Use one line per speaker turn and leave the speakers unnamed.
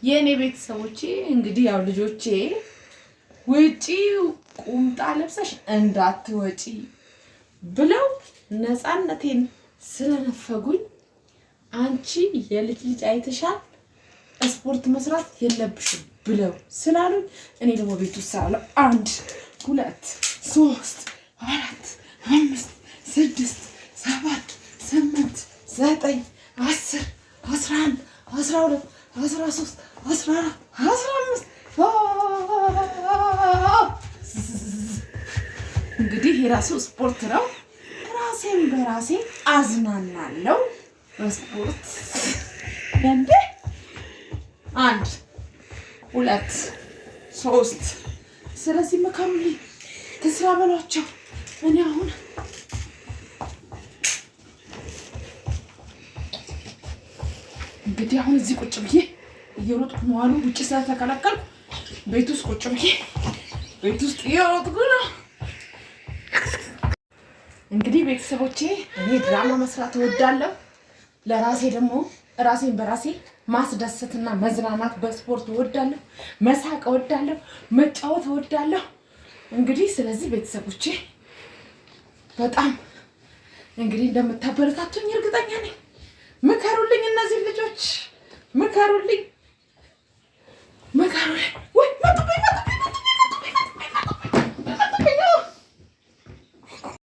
የኔ ቤተሰቦቼ እንግዲህ ያው ልጆቼ ውጪ ቁምጣ ለብሰሽ እንዳትወጪ ብለው ነፃነቴን ስለነፈጉኝ አንቺ የልጅ ልጅ አይተሻል ስፖርት መስራት የለብሽም ብለው ስላሉኝ እኔ ደግሞ ቤት ውስጥ ሳለሁ 1 2 3 4 5 6 7 8 9 10 11 12 13 14 15 እንግዲህ የራሱ ስፖርት ነው። ራሴን በራሴ አዝናናለሁ በስፖርት እንዴ 1 2 3 ስለዚህ መካምሊ ተስራ በሏቸው። እኔ አሁን እንግዲህ አሁን እዚህ ቁጭ ብዬ እየሮጥኩ መዋሉ ውጭ ስለተከለከልኩ ቤት ውስጥ ቁጭ ብዬ ቤት ውስጥ እየሮጥኩ ነው። እንግዲህ ቤተሰቦቼ እኔ ድራማ መስራት እወዳለሁ። ለራሴ ደግሞ ራሴን በራሴ ማስደሰትና መዝናናት በስፖርት እወዳለሁ። መሳቅ እወዳለሁ። መጫወት እወዳለሁ። እንግዲህ ስለዚህ ቤተሰቦቼ በጣም እንግዲህ እንደምታበረታቱኝ እርግጠኛ ነኝ። ምከሩልኝ፣ እነዚህ ልጆች ምከሩልኝ።